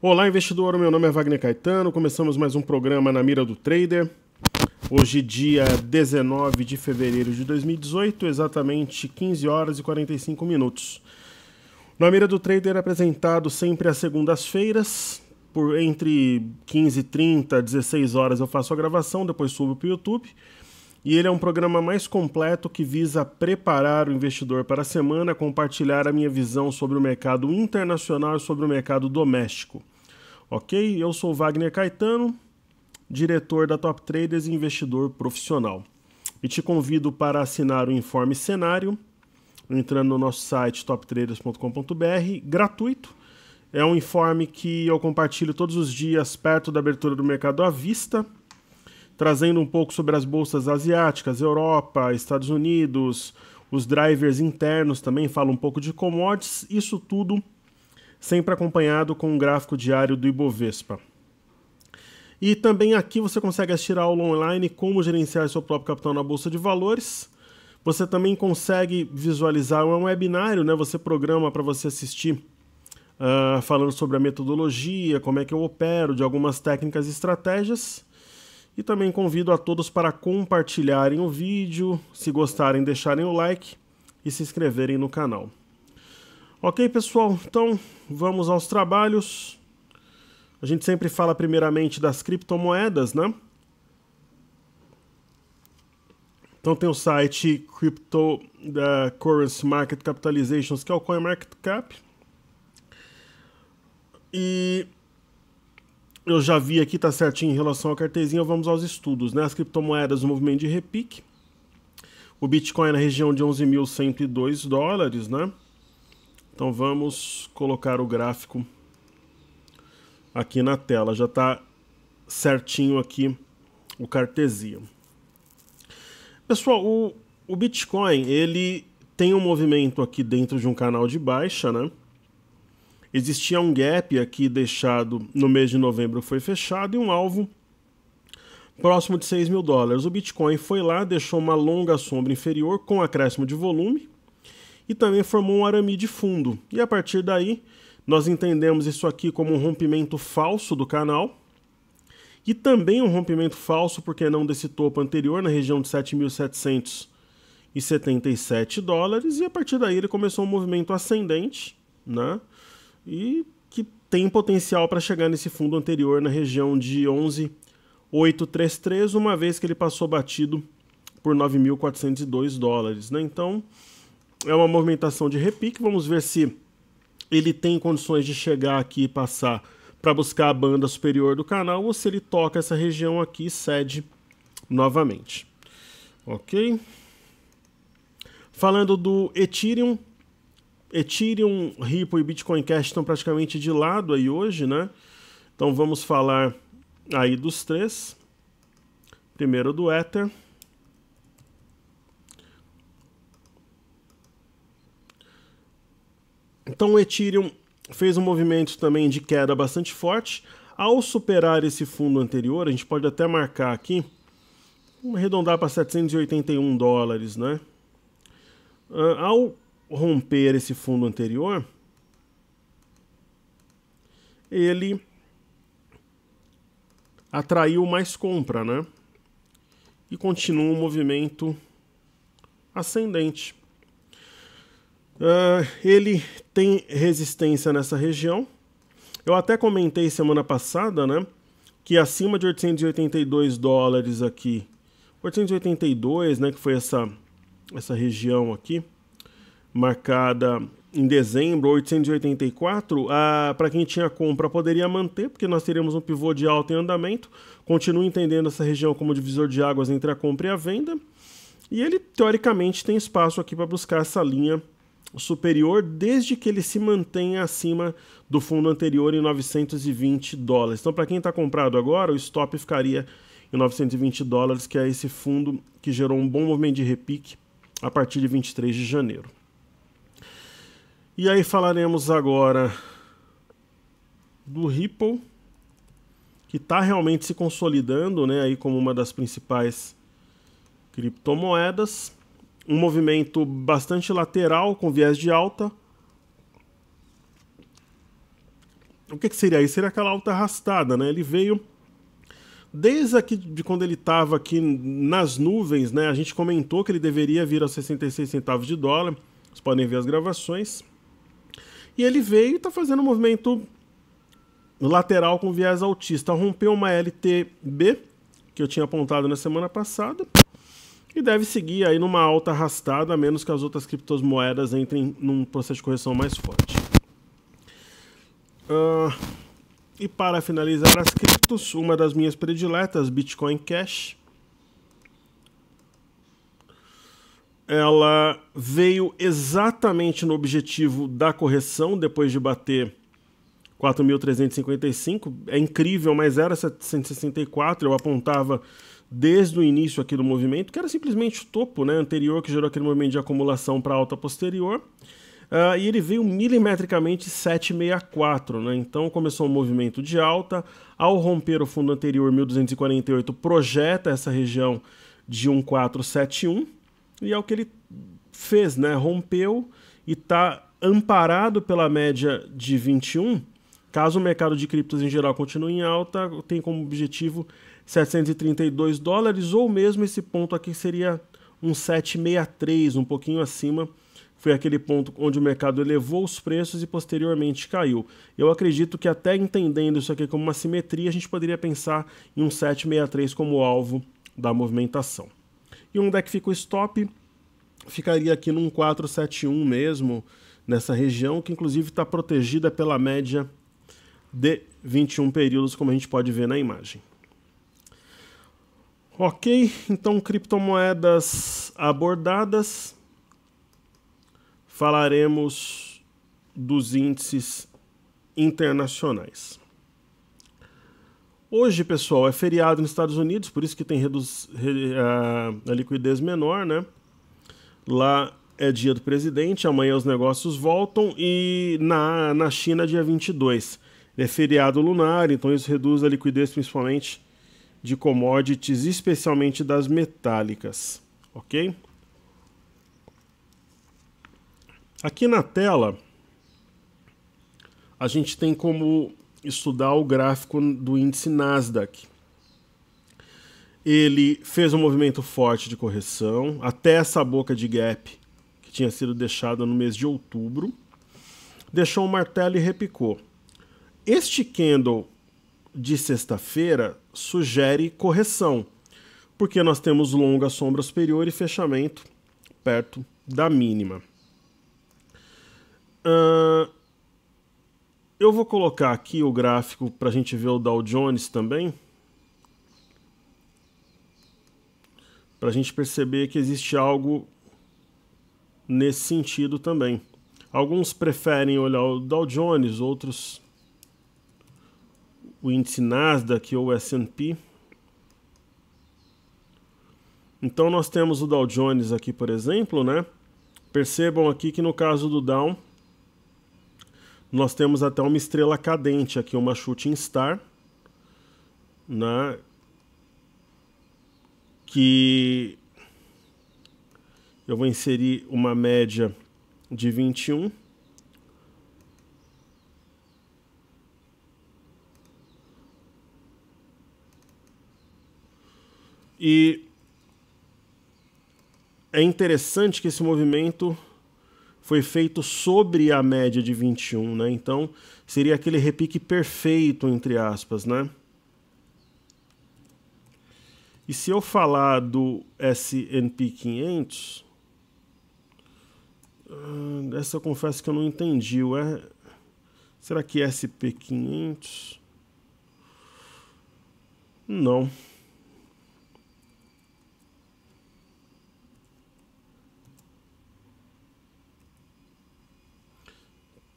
Olá, investidor. Meu nome é Wagner Caetano. Começamos mais um programa na Mira do Trader. Hoje, dia 19 de fevereiro de 2018, exatamente 15 horas e 45 minutos. Na Mira do Trader é apresentado sempre às segundas-feiras, por entre 15h30 e 16 horas eu faço a gravação, depois subo para o YouTube. E ele é um programa mais completo que visa preparar o investidor para a semana, compartilhar a minha visão sobre o mercado internacional e sobre o mercado doméstico. Ok? Eu sou Wagner Caetano, diretor da Top Traders e investidor profissional. E te convido para assinar o Informe Cenário, entrando no nosso site toptraders.com.br, gratuito. É um informe que eu compartilho todos os dias perto da abertura do mercado à vista, trazendo um pouco sobre as bolsas asiáticas, Europa, Estados Unidos, os drivers internos também, falo um pouco de commodities, isso tudo sempre acompanhado com um gráfico diário do Ibovespa. E também aqui você consegue assistir a aula online como gerenciar seu próprio capital na Bolsa de Valores. Você também consegue visualizar um webinário, né? Você programa para você assistir falando sobre a metodologia, como é que eu opero, de algumas técnicas e estratégias. E também convido a todos para compartilharem o vídeo, se gostarem, deixarem o like e se inscreverem no canal. Ok, pessoal? Então, vamos aos trabalhos. A gente sempre fala primeiramente das criptomoedas, né? Então tem o site Crypto da Currency Market Capitalizations, que é o CoinMarketCap. E eu já vi aqui, tá certinho em relação à cartezinha, vamos aos estudos, né? As criptomoedas, o movimento de repique. O Bitcoin na região de 11.102 dólares, né? Então vamos colocar o gráfico aqui na tela. Já tá certinho aqui o cartesia. Pessoal, o Bitcoin, ele tem um movimento aqui dentro de um canal de baixa, né? Existia um gap aqui deixado no mês de novembro, foi fechado, e um alvo próximo de 6 mil dólares. O Bitcoin foi lá, deixou uma longa sombra inferior com acréscimo de volume e também formou um arame de fundo. E a partir daí, nós entendemos isso aqui como um rompimento falso do canal e também um rompimento falso, porque não desse topo anterior, na região de 7.777 dólares, e a partir daí ele começou um movimento ascendente, né? E que tem potencial para chegar nesse fundo anterior na região de 11.833, uma vez que ele passou batido por 9.402 dólares, né? Então, é uma movimentação de repique. Vamos ver se ele tem condições de chegar aqui e passar para buscar a banda superior do canal, ou se ele toca essa região aqui e cede novamente. Ok? Falando do Ethereum, Ripple e Bitcoin Cash estão praticamente de lado aí hoje, né? Então vamos falar aí dos três. Primeiro do Ether. Então o Ethereum fez um movimento também de queda bastante forte. Ao superar esse fundo anterior, a gente pode até marcar aqui, vamos arredondar para 781 dólares, né? Ao romper esse fundo anterior, ele atraiu mais compra, né? E continua um movimento ascendente. Ele tem resistência nessa região. Eu até comentei semana passada, né, que acima de 882 dólares aqui, 882, né, que foi essa região aqui, marcada em dezembro, 884, para quem tinha compra poderia manter, porque nós teríamos um pivô de alta em andamento. Continuo entendendo essa região como divisor de águas entre a compra e a venda. E ele, teoricamente, tem espaço aqui para buscar essa linha superior, desde que ele se mantenha acima do fundo anterior em 920 dólares. Então, para quem está comprado agora, o stop ficaria em 920 dólares, que é esse fundo que gerou um bom movimento de repique a partir de 23 de janeiro. E aí falaremos agora do Ripple, que está realmente se consolidando, né, aí como uma das principais criptomoedas. Um movimento bastante lateral, com viés de alta. O que seria isso? Seria aquela alta arrastada, né? Ele veio desde aqui, de quando ele estava aqui nas nuvens, né? A gente comentou que ele deveria vir aos 66 centavos de dólar. Vocês podem ver as gravações. E ele veio e está fazendo um movimento lateral com viés altista. Rompeu uma LTB, que eu tinha apontado na semana passada, e deve seguir aí numa alta arrastada, a menos que as outras criptomoedas entrem num processo de correção mais forte. E para finalizar as criptos, uma das minhas prediletas, Bitcoin Cash. Ela veio exatamente no objetivo da correção, depois de bater 4.355. É incrível, mas era 764. Eu apontava desde o início aqui do movimento, que era simplesmente o topo, né, anterior, que gerou aquele movimento de acumulação para alta posterior. E ele veio milimetricamente 764, né? Então começou um movimento de alta. Ao romper o fundo anterior, 1248, projeta essa região de 1471. E é o que ele fez, né? Rompeu e está amparado pela média de 21. Caso o mercado de criptos em geral continue em alta, tem como objetivo 732 dólares, ou mesmo esse ponto aqui seria um 763, um pouquinho acima. Foi aquele ponto onde o mercado elevou os preços e posteriormente caiu. Eu acredito que até entendendo isso aqui como uma simetria, a gente poderia pensar em um 763 como alvo da movimentação. E onde é que fica o stop? Ficaria aqui num 471 mesmo, nessa região, que inclusive está protegida pela média de 21 períodos, como a gente pode ver na imagem. Ok, então criptomoedas abordadas. Falaremos dos índices internacionais. Hoje, pessoal, é feriado nos Estados Unidos, por isso que tem a liquidez menor, né? Lá é dia do presidente, amanhã os negócios voltam, e na China, dia 22. É feriado lunar, então isso reduz a liquidez principalmente de commodities, especialmente das metálicas, ok? Aqui na tela, a gente tem como estudar o gráfico do índice Nasdaq. Ele fez um movimento forte de correção, até essa boca de gap, que tinha sido deixada no mês de outubro, deixou um martelo e repicou. Este candle de sexta-feira sugere correção, porque nós temos longa sombra superior e fechamento perto da mínima. Eu vou colocar aqui o gráfico para a gente ver o Dow Jones também, para a gente perceber que existe algo nesse sentido também. Alguns preferem olhar o Dow Jones, outros o índice Nasdaq ou o S&P. Então nós temos o Dow Jones aqui, por exemplo, né? Percebam aqui que no caso do Dow, nós temos até uma estrela cadente aqui, uma shooting star, né? Que eu vou inserir uma média de 21. E é interessante que esse movimento foi feito sobre a média de 21, né? Então, seria aquele repique perfeito, entre aspas, né? E se eu falar do S&P 500, essa eu confesso que eu não entendi. Será que SP 500? Não.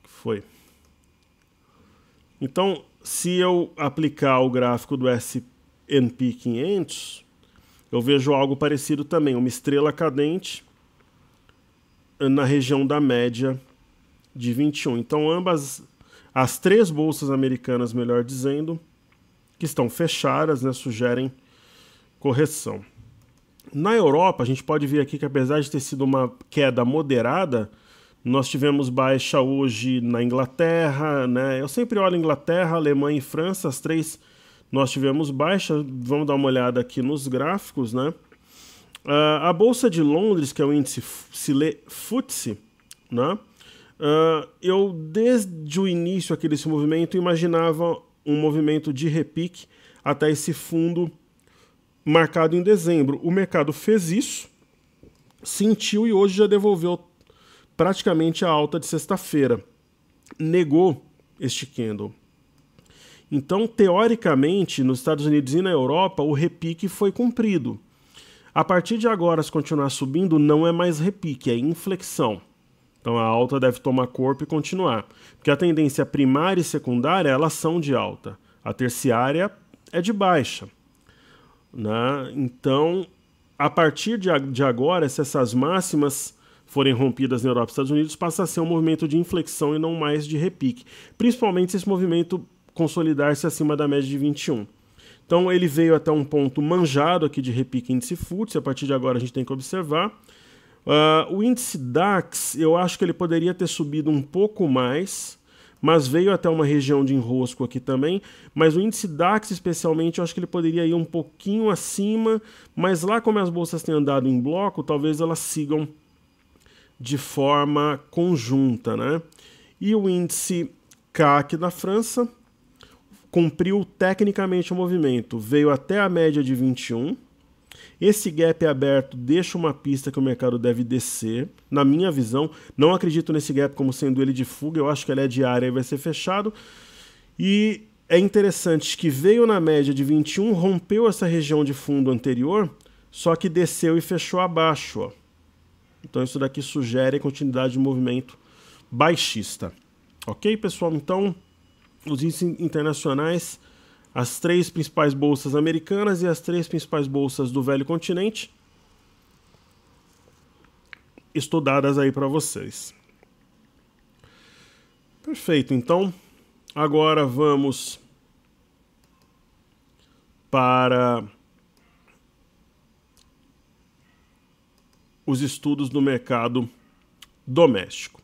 Foi. Então, se eu aplicar o gráfico do S&P 500, eu vejo algo parecido também, uma estrela cadente na região da média de 21. Então, ambas, as três bolsas americanas, melhor dizendo, que estão fechadas, né, sugerem correção. Na Europa, a gente pode ver aqui que apesar de ter sido uma queda moderada, Nós tivemos baixa hoje na Inglaterra, né? Eu sempre olho Inglaterra, Alemanha e França, as três nós tivemos baixa. Vamos dar uma olhada aqui nos gráficos, né? A Bolsa de Londres, que é o índice FTSE, né? Eu, desde o início aqui desse movimento, imaginava um movimento de repique até esse fundo marcado em dezembro. O mercado fez isso, sentiu e hoje já devolveu praticamente a alta de sexta-feira. Negou este candle. Então, teoricamente, nos Estados Unidos e na Europa, o repique foi cumprido. A partir de agora, se continuar subindo, não é mais repique, é inflexão. Então, a alta deve tomar corpo e continuar. Porque a tendência primária e secundária, elas são de alta. A terciária é de baixa, né? Então, a partir de agora, se essas máximas forem rompidas na Europa e Estados Unidos, passa a ser um movimento de inflexão e não mais de repique. Principalmente se esse movimento consolidar-se acima da média de 21. Então ele veio até um ponto manjado aqui de repique índice FTSE, a partir de agora a gente tem que observar. O índice DAX, eu acho que ele poderia ter subido um pouco mais, mas veio até uma região de enrosco aqui também. Mas o índice DAX especialmente, eu acho que ele poderia ir um pouquinho acima, mas lá como as bolsas têm andado em bloco, talvez elas sigam de forma conjunta, né? E o índice CAC da França cumpriu tecnicamente o movimento, veio até a média de 21. Esse gap aberto deixa uma pista que o mercado deve descer, na minha visão. Não acredito nesse gap como sendo ele de fuga, eu acho que ele é diário e vai ser fechado. E é interessante que veio na média de 21, rompeu essa região de fundo anterior, só que desceu e fechou abaixo, ó. Então isso daqui sugere a continuidade de movimento baixista. Ok, pessoal? Então, os índices internacionais, as três principais bolsas americanas e as três principais bolsas do velho continente, estudadas aí para vocês. Perfeito, então, agora vamos para os estudos do mercado doméstico.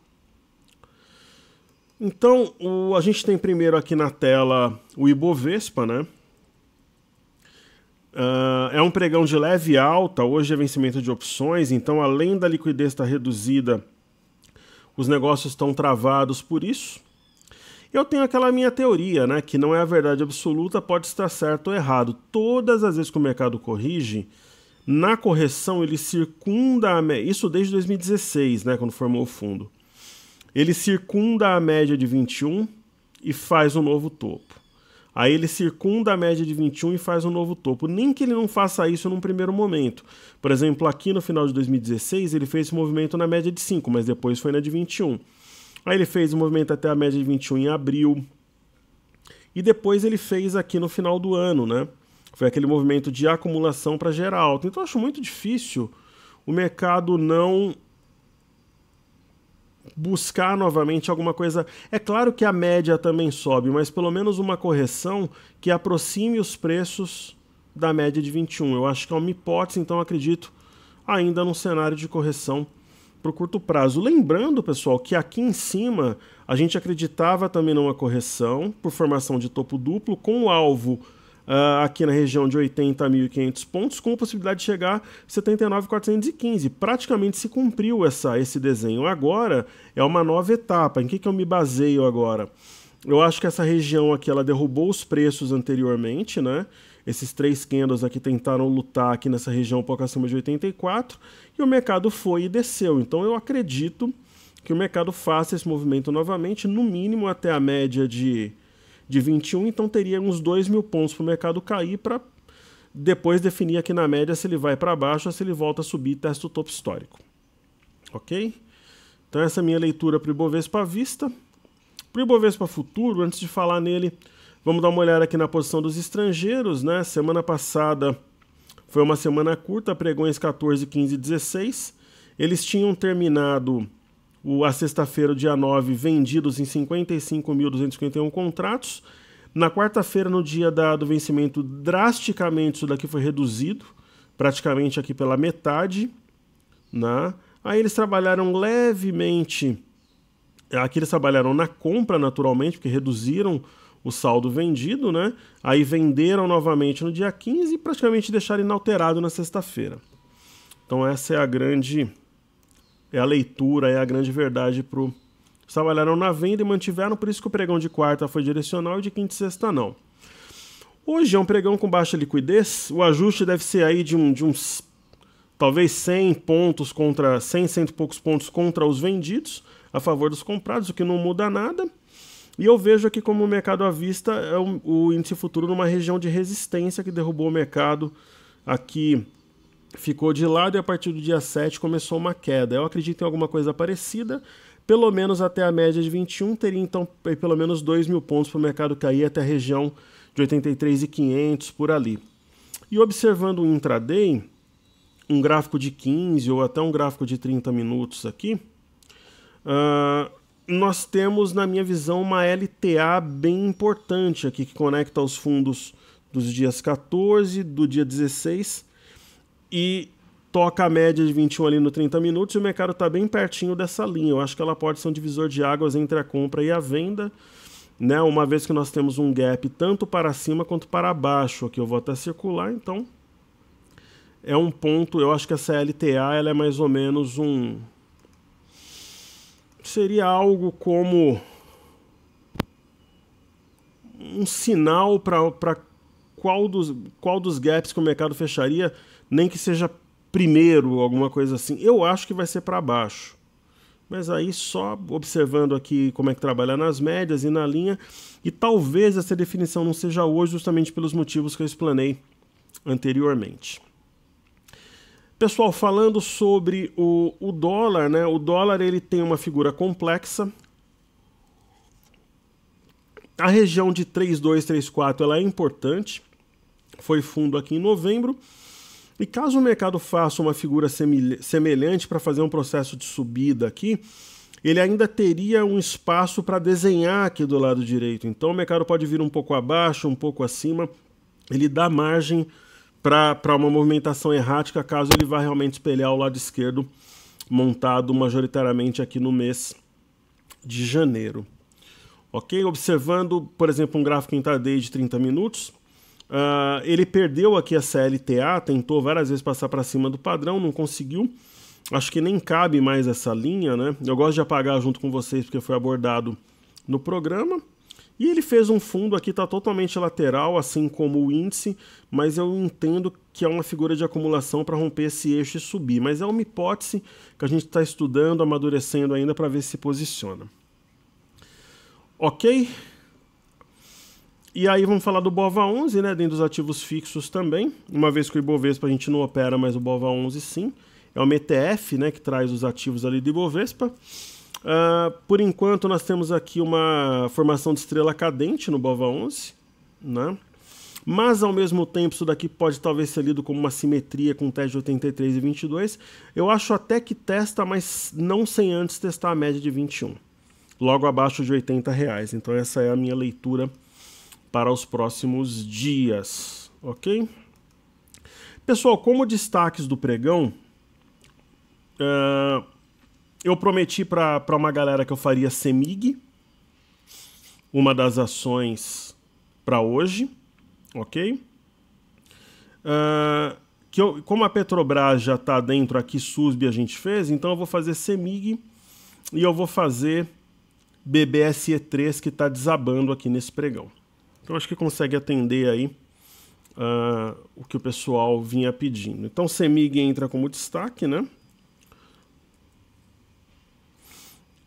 Então, a gente tem primeiro aqui na tela o Ibovespa, né? É um pregão de leve alta, hoje é vencimento de opções, então além da liquidez estar reduzida, os negócios estão travados por isso. Eu tenho aquela minha teoria, né, que não é a verdade absoluta, pode estar certo ou errado. Todas as vezes que o mercado corrige, na correção ele circunda a média, isso desde 2016, né, quando formou o fundo. Ele circunda a média de 21 e faz um novo topo. Aí ele circunda a média de 21 e faz um novo topo. Nem que ele não faça isso num primeiro momento. Por exemplo, aqui no final de 2016 ele fez esse movimento na média de 5, mas depois foi na de 21. Aí ele fez o movimento até a média de 21 em abril. E depois ele fez aqui no final do ano, né? Foi aquele movimento de acumulação para gerar alta. Então eu acho muito difícil o mercado não buscar novamente alguma coisa. É claro que a média também sobe, mas pelo menos uma correção que aproxime os preços da média de 21. Eu acho que é uma hipótese, então acredito ainda num cenário de correção para o curto prazo. Lembrando, pessoal, que aqui em cima a gente acreditava também numa correção por formação de topo duplo com o alvo aqui na região de 80.500 pontos, com a possibilidade de chegar a 79.415. Praticamente se cumpriu esse desenho. Agora é uma nova etapa. Em que eu me baseio agora? Eu acho que essa região aqui ela derrubou os preços anteriormente, né? Esses três candles aqui tentaram lutar aqui nessa região um pouco acima de 84 e o mercado foi e desceu. Então eu acredito que o mercado faça esse movimento novamente, no mínimo até a média de 21, então teria uns 2.000 pontos para o mercado cair para depois definir aqui na média se ele vai para baixo ou se ele volta a subir e testa o topo histórico. Ok? Então essa é a minha leitura para o Ibovespa à vista. Para o Ibovespa futuro, antes de falar nele, vamos dar uma olhada aqui na posição dos estrangeiros, né? Semana passada foi uma semana curta, pregões 14, 15 e 16. Eles tinham terminado a sexta-feira, dia 9, vendidos em 55.251 contratos. Na quarta-feira, no dia do vencimento, drasticamente isso daqui foi reduzido, praticamente aqui pela metade, né? Aí eles trabalharam levemente Aqui eles trabalharam na compra naturalmente, porque reduziram o saldo vendido, né? Aí venderam novamente no dia 15 e praticamente deixaram inalterado na sexta-feira. Então essa é a grande, é a leitura, é a grande verdade para o... Trabalharam na venda e mantiveram, por isso que o pregão de quarta foi direcional e de quinta e sexta não. Hoje é um pregão com baixa liquidez, o ajuste deve ser aí de uns talvez 100 pontos contra 100 e poucos pontos contra os vendidos, a favor dos comprados, o que não muda nada. E eu vejo aqui como o mercado à vista é o índice futuro numa região de resistência que derrubou o mercado aqui, ficou de lado e a partir do dia 7 começou uma queda. Eu acredito em alguma coisa parecida, pelo menos até a média de 21, teria então pelo menos 2.000 pontos para o mercado cair até a região de 83.500 por ali. E observando o intraday, um gráfico de 15 ou até um gráfico de 30 minutos aqui, nós temos, na minha visão, uma LTA bem importante aqui, que conecta os fundos dos dias 14, do dia 16, e toca a média de 21 ali no 30 minutos, e o mercado está bem pertinho dessa linha. Eu acho que ela pode ser um divisor de águas entre a compra e a venda, né? Uma vez que nós temos um gap tanto para cima quanto para baixo, aqui eu vou até circular, então é um ponto, eu acho que essa LTA ela é mais ou menos seria algo como um sinal para qual dos gaps que o mercado fecharia, nem que seja primeiro, alguma coisa assim. Eu acho que vai ser para baixo. Mas aí só observando aqui como é que trabalha nas médias e na linha, e talvez essa definição não seja hoje justamente pelos motivos que eu explanei anteriormente. Pessoal, falando sobre o dólar, né? O dólar ele tem uma figura complexa. A região de 3,2, 3,4 ela é importante. Foi fundo aqui em novembro. E caso o mercado faça uma figura semelhante para fazer um processo de subida aqui, ele ainda teria um espaço para desenhar aqui do lado direito. Então o mercado pode vir um pouco abaixo, um pouco acima. Ele dá margem para uma movimentação errática, caso ele vá realmente espelhar o lado esquerdo, montado majoritariamente aqui no mês de janeiro. Ok? Observando, por exemplo, um gráfico intraday de 30 minutos, ele perdeu aqui a CLTA, tentou várias vezes passar para cima do padrão, não conseguiu. Acho que nem cabe mais essa linha, né? Eu gosto de apagar junto com vocês porque foi abordado no programa. E ele fez um fundo aqui, está totalmente lateral, assim como o índice, mas eu entendo que é uma figura de acumulação para romper esse eixo e subir. Mas é uma hipótese que a gente está estudando, amadurecendo ainda para ver se posiciona. Ok? E aí vamos falar do BOVA11, né, dentro dos ativos fixos também. Uma vez que o Ibovespa a gente não opera, mas o BOVA11 sim. É uma ETF, né, que traz os ativos ali do Ibovespa. Por enquanto nós temos aqui uma formação de estrela cadente no BOVA11, né? Mas ao mesmo tempo isso daqui pode talvez ser lido como uma simetria com o teste de 83 e 22. Eu acho até que testa, mas não sem antes testar a média de 21, logo abaixo de R$80. Então essa é a minha leitura para os próximos dias, ok? Pessoal, como destaques do pregão, eu prometi para uma galera que eu faria CEMIG, uma das ações para hoje, ok? Como a Petrobras já está dentro aqui, SUSB a gente fez, então eu vou fazer CEMIG e eu vou fazer BBSE3 que está desabando aqui nesse pregão. Então acho que consegue atender aí o que o pessoal vinha pedindo. Então CEMIG entra como destaque, né?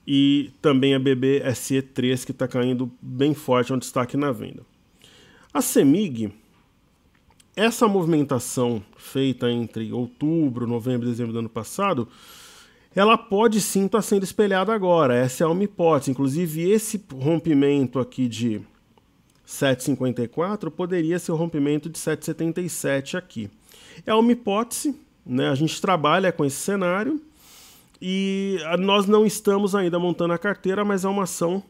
E também a BBSE3 que está caindo bem forte, é um destaque na venda. A CEMIG, essa movimentação feita entre outubro, novembro e dezembro do ano passado, ela pode sim estar sendo espelhada agora, essa é uma hipótese. Inclusive esse rompimento aqui de 7,54 poderia ser o rompimento de 7,77 aqui. É uma hipótese, né? A gente trabalha com esse cenário. E nós não estamos ainda montando a carteira, mas é uma ação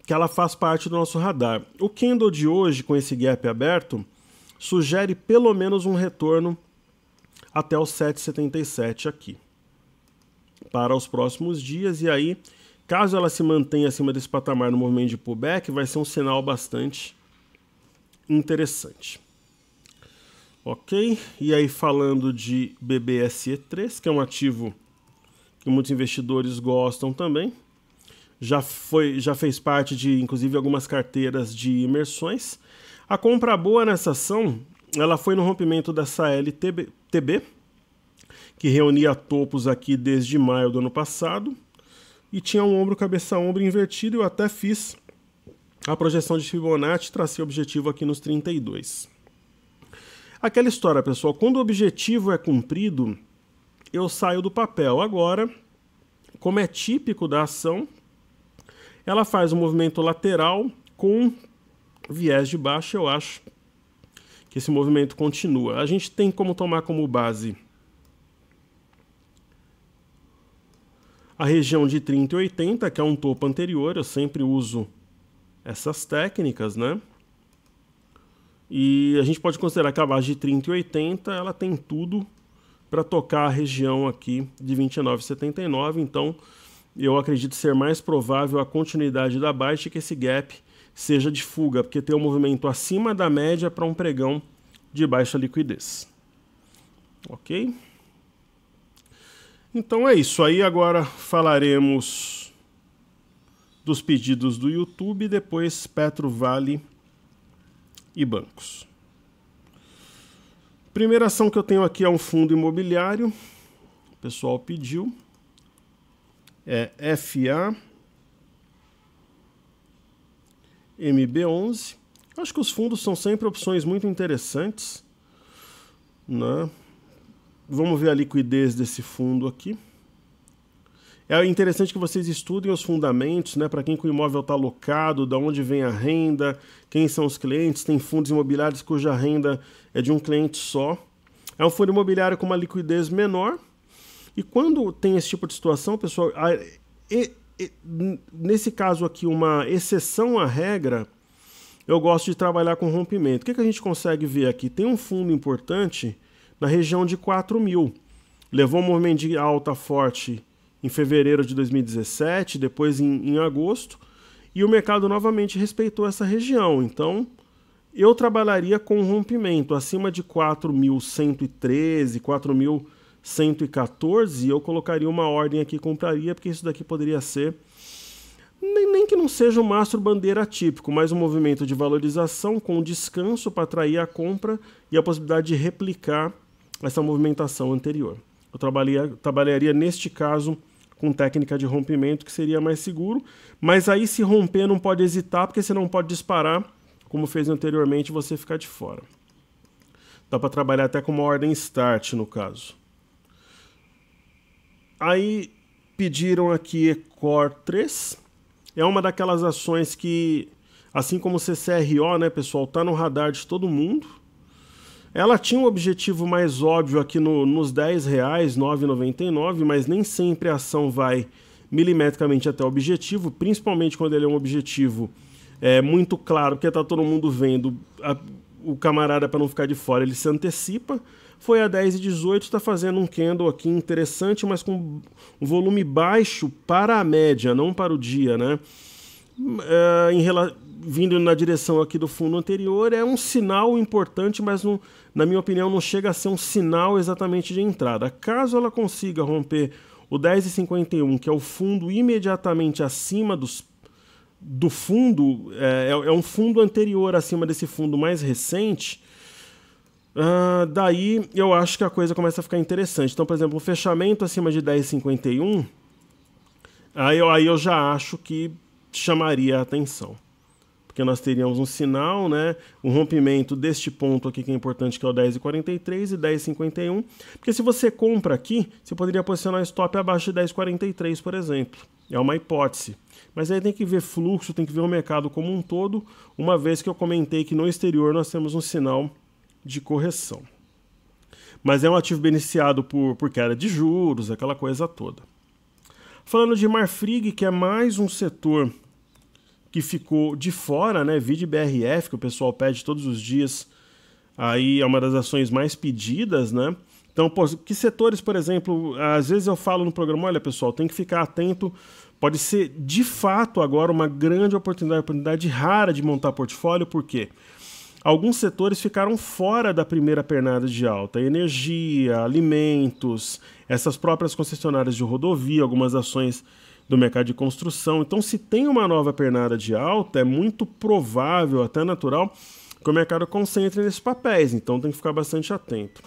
que ela faz parte do nosso radar. O candle de hoje, com esse gap aberto, sugere pelo menos um retorno até os 7,77 aqui. para os próximos dias, e aí, caso ela se mantenha acima desse patamar no movimento de pullback, vai ser um sinal bastante interessante. Ok? E aí, falando de BBSE3, que é um ativo que muitos investidores gostam também, já fez parte de, inclusive, algumas carteiras de imersões. A compra boa nessa ação, ela foi no rompimento dessa LTB, que reunia topos aqui desde maio do ano passado, e tinha um ombro, cabeça-ombro invertido. Eu até fiz a projeção de Fibonacci, tracei o objetivo aqui nos 32. Aquela história, pessoal, quando o objetivo é cumprido, eu saio do papel. Agora, como é típico da ação, ela faz um movimento lateral com viés de baixa. Eu acho que esse movimento continua. A gente tem como tomar como base a região de 30,80, que é um topo anterior. Eu sempre uso essas técnicas, né? E a gente pode considerar que abaixo de 30,80 ela tem tudo para tocar a região aqui de 29,79. Então, eu acredito ser mais provável a continuidade da baixa, que esse gap seja de fuga, porque tem um movimento acima da média para um pregão de baixa liquidez. Ok? Então é isso. Aí agora falaremos dos pedidos do YouTube, depois Petro, Vale e bancos. Primeira ação que eu tenho aqui é um fundo imobiliário. O pessoal pediu. É FAMB11. Acho que os fundos são sempre opções muito interessantes, né? Vamos ver a liquidez desse fundo aqui. É interessante que vocês estudem os fundamentos, né? Para quem que o imóvel está alocado, de onde vem a renda, quem são os clientes. Tem fundos imobiliários cuja renda é de um cliente só. É um fundo imobiliário com uma liquidez menor. E quando tem esse tipo de situação, pessoal, nesse caso aqui, uma exceção à regra, eu gosto de trabalhar com rompimento. O que a gente consegue ver aqui? Tem um fundo importante na região de 4.000. Levou um movimento de alta forte em fevereiro de 2017, depois em agosto, e o mercado novamente respeitou essa região. Então, eu trabalharia com rompimento acima de 4.113, 4.114, eu colocaria uma ordem aqui e compraria, porque isso daqui poderia ser, nem que não seja um mastro bandeira típico, mas um movimento de valorização com descanso para atrair a compra e a possibilidade de replicar essa movimentação anterior. Eu trabalharia neste caso com técnica de rompimento, que seria mais seguro, mas aí se romper não pode hesitar, porque você não pode disparar, como fez anteriormente, você ficar de fora. Dá para trabalhar até com uma ordem start, no caso. Aí pediram aqui Ecor 3, é uma daquelas ações que, assim como o CCRO, né, pessoal, tá no radar de todo mundo. Ela tinha um objetivo mais óbvio aqui nos R$10, R$9,99, mas nem sempre a ação vai milimetricamente até o objetivo, principalmente quando ele é um objetivo muito claro, porque está todo mundo vendo, o camarada, para não ficar de fora, ele se antecipa. Foi a 10,18, está fazendo um candle aqui interessante, mas com um volume baixo para a média, não para o dia, né? Vindo na direção aqui do fundo anterior, é um sinal importante, mas na minha opinião não chega a ser um sinal exatamente de entrada. Caso ela consiga romper o 10,51, que é o fundo imediatamente acima do fundo, é um fundo anterior acima desse fundo mais recente, daí eu acho que a coisa começa a ficar interessante. Então, por exemplo, o fechamento acima de 10,51, aí eu já acho que chamaria a atenção. Porque nós teríamos um sinal, né, um rompimento deste ponto aqui que é importante, que é o 10,43 e 10,51. Porque se você compra aqui, você poderia posicionar stop abaixo de 10,43, por exemplo. É uma hipótese. Mas aí tem que ver fluxo, tem que ver o mercado como um todo, uma vez que eu comentei que no exterior nós temos um sinal de correção. Mas é um ativo beneficiado por queda de juros, aquela coisa toda. Falando de Marfrig, que é mais um setor que ficou de fora, né? Vide BRF, que o pessoal pede todos os dias, aí é uma das ações mais pedidas, né? Então, pô, que setores, por exemplo, às vezes eu falo no programa, olha pessoal, tem que ficar atento, pode ser de fato agora uma grande oportunidade rara de montar portfólio, por quê? Alguns setores ficaram fora da primeira pernada de alta, energia, alimentos, essas próprias concessionárias de rodovia, algumas ações do mercado de construção. Então, se tem uma nova pernada de alta, é muito provável, até natural, que o mercado concentre nesses papéis, então tem que ficar bastante atento.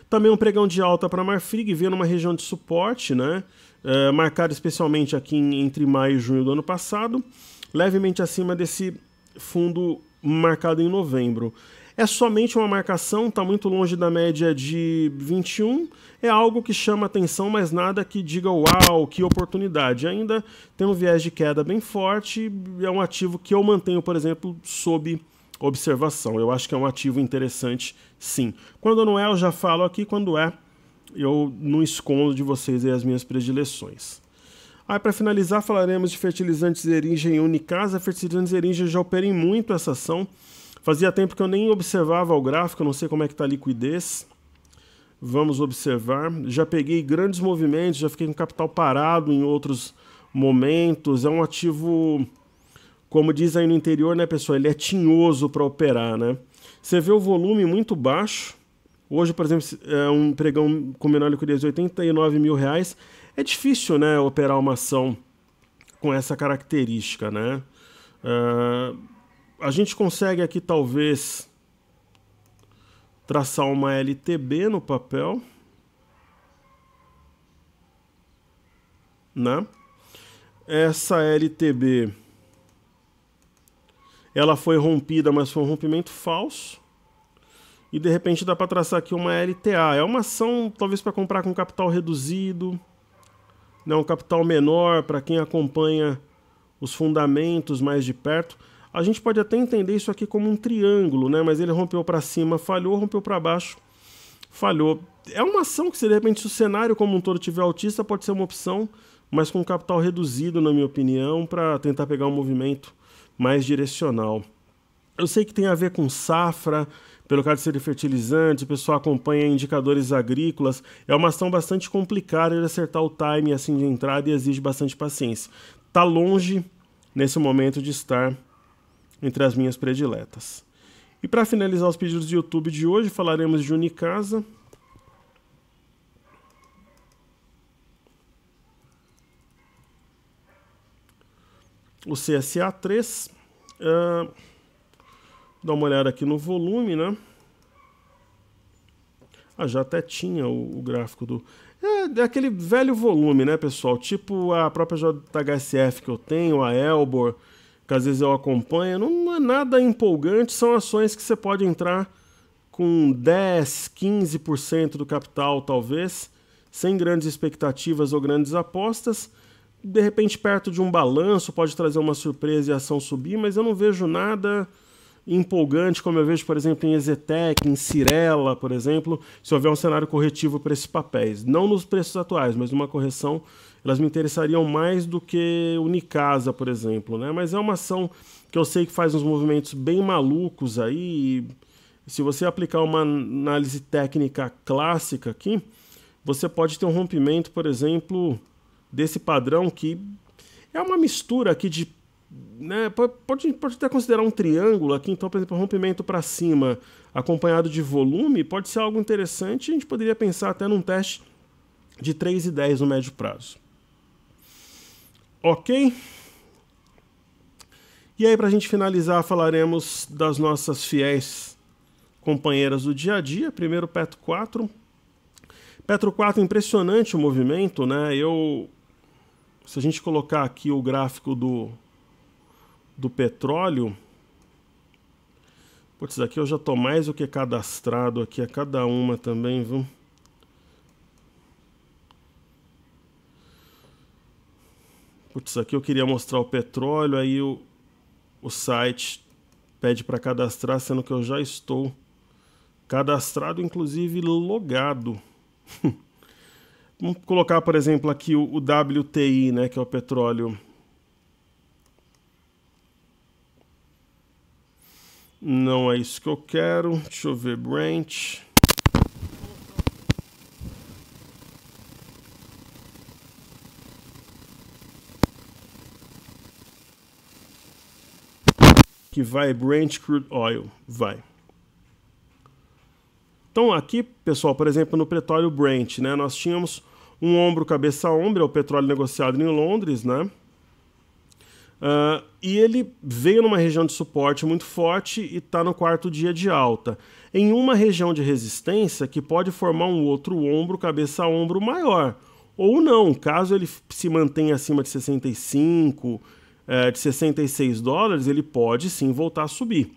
Também um pregão de alta para a Marfrig, veio numa região de suporte, né? Marcado especialmente aqui entre maio e junho do ano passado, levemente acima desse fundo marcado em novembro. É somente uma marcação, está muito longe da média de 21, é algo que chama atenção, mas nada que diga uau, que oportunidade. Ainda tem um viés de queda bem forte, é um ativo que eu mantenho, por exemplo, sob observação. Eu acho que é um ativo interessante, sim. Quando não é, eu já falo aqui, quando é, eu não escondo de vocês aí as minhas predileções. Aí, para finalizar, falaremos de fertilizantes Zerinja e Unicasa. Fertilizantes Zerinja, já operei muito essa ação. Fazia tempo que eu nem observava o gráfico, não sei como é que está a liquidez. Vamos observar. Já peguei grandes movimentos, já fiquei com capital parado em outros momentos. É um ativo, como diz aí no interior, né, pessoal? Ele é tinhoso para operar, né? Você vê o volume muito baixo. Hoje, por exemplo, é um pregão com menor liquidez de R$89 mil. É difícil, né, operar uma ação com essa característica, né? A gente consegue aqui, talvez, traçar uma LTB no papel, né? Essa LTB, ela foi rompida, mas foi um rompimento falso. E, de repente, dá para traçar aqui uma LTA. É uma ação, talvez, para comprar com capital reduzido, né? Um capital menor para quem acompanha os fundamentos mais de perto. A gente pode até entender isso aqui como um triângulo, né? Mas ele rompeu para cima, falhou, rompeu para baixo, falhou. É uma ação que, se de repente, se o cenário como um todo tiver altista, pode ser uma opção, mas com capital reduzido, na minha opinião, para tentar pegar um movimento mais direcional. Eu sei que tem a ver com safra, pelo caso de ser de fertilizantes, o pessoal acompanha indicadores agrícolas. É uma ação bastante complicada de acertar o time assim, de entrada e exige bastante paciência. Está longe, nesse momento, de estar entre as minhas prediletas. E para finalizar os pedidos de YouTube de hoje, falaremos de Unicasa. O CSA3. Dá uma olhada aqui no volume, né? Já até tinha o gráfico do... É aquele velho volume, né, pessoal? Tipo a própria JHSF que eu tenho, a Elbor, que às vezes eu acompanho, não é nada empolgante, são ações que você pode entrar com 10, 15% do capital, talvez, sem grandes expectativas ou grandes apostas. De repente, perto de um balanço, pode trazer uma surpresa e a ação subir, mas eu não vejo nada empolgante, como eu vejo, por exemplo, em Ezetec, em Cyrela, por exemplo, se houver um cenário corretivo para esses papéis. Não nos preços atuais, mas numa correção, elas me interessariam mais do que Unicasa, por exemplo, né? Mas é uma ação que eu sei que faz uns movimentos bem malucos aí. E se você aplicar uma análise técnica clássica aqui, você pode ter um rompimento, por exemplo, desse padrão que é uma mistura aqui de, né, pode até considerar um triângulo aqui. Então, por exemplo, rompimento para cima acompanhado de volume pode ser algo interessante. A gente poderia pensar até num teste de 3,10 no médio prazo. Ok? E aí, para a gente finalizar, falaremos das nossas fiéis companheiras do dia a dia. Primeiro, Petro 4. Petro 4, impressionante o movimento, né? Se a gente colocar aqui o gráfico do petróleo, putz, aqui eu já estou mais do que cadastrado aqui a cada uma também, viu? Putz, aqui eu queria mostrar o petróleo, aí o site pede para cadastrar, sendo que eu já estou cadastrado, inclusive logado. Vamos colocar, por exemplo, aqui o WTI, né, que é o petróleo. Não é isso que eu quero. Deixa eu ver, Brent. que vai Brent Crude Oil, vai. Então aqui, pessoal, por exemplo, no petróleo Brent, né, nós tínhamos um ombro cabeça a ombro, é o petróleo negociado em Londres, né? E ele veio numa região de suporte muito forte e está no quarto dia de alta, em uma região de resistência que pode formar um outro ombro cabeça a ombro maior, ou não, caso ele se mantenha acima de 65, de 66 dólares, ele pode sim voltar a subir.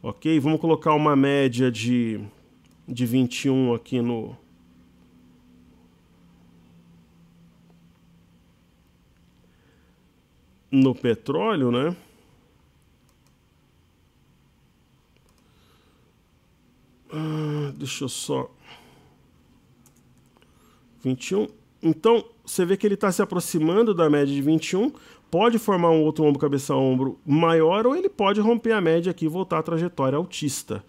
Ok? Vamos colocar uma média de 21 aqui no petróleo, né? Deixa eu só... 21. Então, você vê que ele está se aproximando da média de 21, pode formar um outro ombro cabeça a ombro maior, ou ele pode romper a média aqui e voltar à trajetória altista.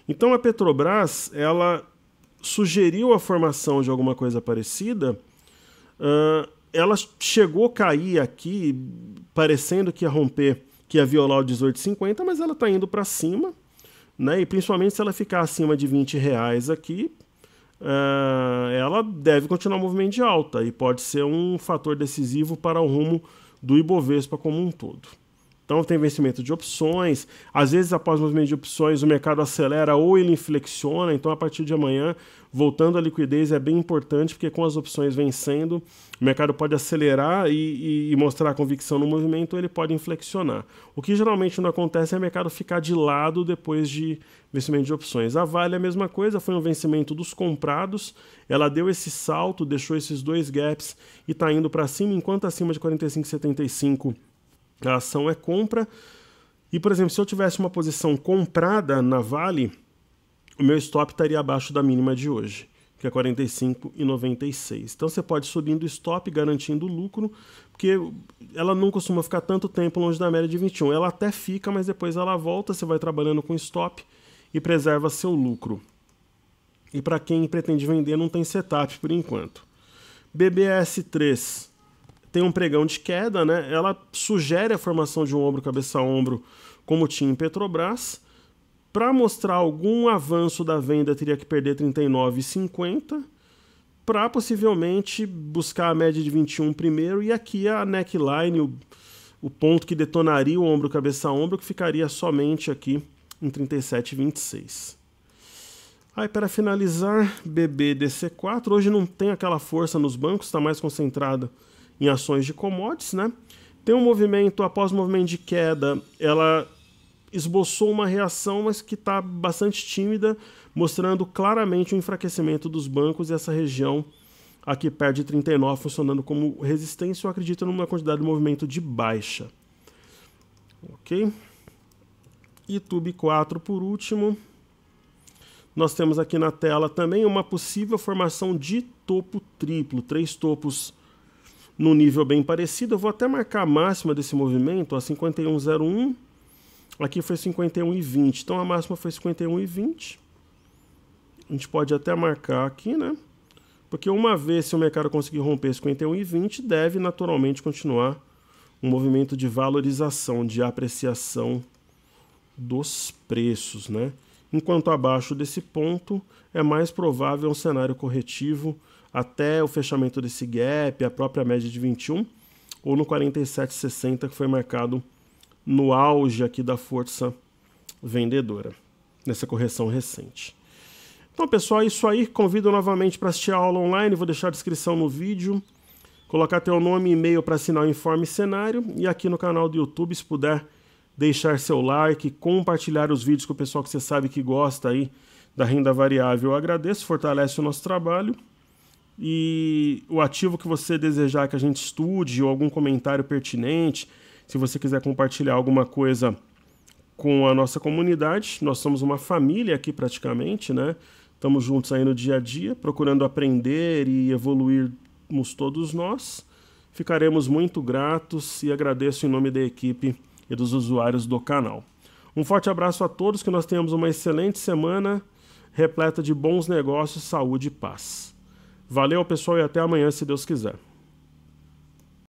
Então a Petrobras, ela sugeriu a formação de alguma coisa parecida, ela chegou a cair aqui, parecendo que ia romper, que ia violar o 18,50, mas ela está indo para cima, né? E principalmente se ela ficar acima de R$20 aqui, ela deve continuar o movimento de alta e pode ser um fator decisivo para o rumo do Ibovespa como um todo. Então tem vencimento de opções, às vezes após o movimento de opções o mercado acelera ou ele inflexiona, então a partir de amanhã, voltando à liquidez é bem importante, porque com as opções vencendo, o mercado pode acelerar e mostrar a convicção no movimento, ou ele pode inflexionar. O que geralmente não acontece é o mercado ficar de lado depois de vencimento de opções. A Vale é a mesma coisa, foi um vencimento dos comprados, ela deu esse salto, deixou esses dois gaps e está indo para cima, enquanto acima de 45,75 a ação é compra. E, por exemplo, se eu tivesse uma posição comprada na Vale, o meu stop estaria abaixo da mínima de hoje, que é 45,96. Então você pode ir subindo o stop, garantindo lucro, porque ela não costuma ficar tanto tempo longe da média de 21. Ela até fica, mas depois ela volta, você vai trabalhando com stop e preserva seu lucro. E para quem pretende vender, não tem setup por enquanto. BBS3 tem um pregão de queda, né? Ela sugere a formação de um ombro cabeça a ombro, como tinha em Petrobras. Para mostrar algum avanço da venda, teria que perder 39,50 para possivelmente buscar a média de 21 primeiro, e aqui a neckline, o ponto que detonaria o ombro cabeça a ombro, que ficaria somente aqui em 37,26. Aí, para finalizar, BBDC4, hoje não tem aquela força nos bancos, está mais concentrada em ações de commodities, né? Tem um movimento, após o movimento de queda, ela esboçou uma reação, mas que está bastante tímida, mostrando claramente o enfraquecimento dos bancos e essa região aqui perto de 39 funcionando como resistência. Eu acredito numa quantidade de movimento de baixa. Ok? YouTube 4 por último. Nós temos aqui na tela também uma possível formação de topo triplo, 3 topos no nível bem parecido. Eu vou até marcar a máxima desse movimento, a 51,01. Aqui foi 51,20. Então a máxima foi 51,20. A gente pode até marcar aqui, né? Porque uma vez se o mercado conseguir romper 51,20, deve naturalmente continuar um movimento de valorização, de apreciação dos preços, né? Enquanto abaixo desse ponto é mais provável um cenário corretivo até o fechamento desse gap, a própria média de 21, ou no 47,60 que foi marcado no auge aqui da força vendedora, nessa correção recente. Então, pessoal, é isso aí. Convido novamente para assistir a aula online, vou deixar a descrição no vídeo, colocar teu nome e e-mail para assinar o Informe Cenário, e aqui no canal do YouTube, se puder deixar seu like, compartilhar os vídeos com o pessoal que você sabe que gosta aí da renda variável, eu agradeço, fortalece o nosso trabalho. E o ativo que você desejar que a gente estude, ou algum comentário pertinente, se você quiser compartilhar alguma coisa com a nossa comunidade, nós somos uma família aqui praticamente, né? Estamos juntos aí no dia a dia, procurando aprender e evoluirmos todos nós. Ficaremos muito gratos e agradeço em nome da equipe e dos usuários do canal. Um forte abraço a todos, que nós tenhamos uma excelente semana, repleta de bons negócios, saúde e paz. Valeu, pessoal, e até amanhã, se Deus quiser.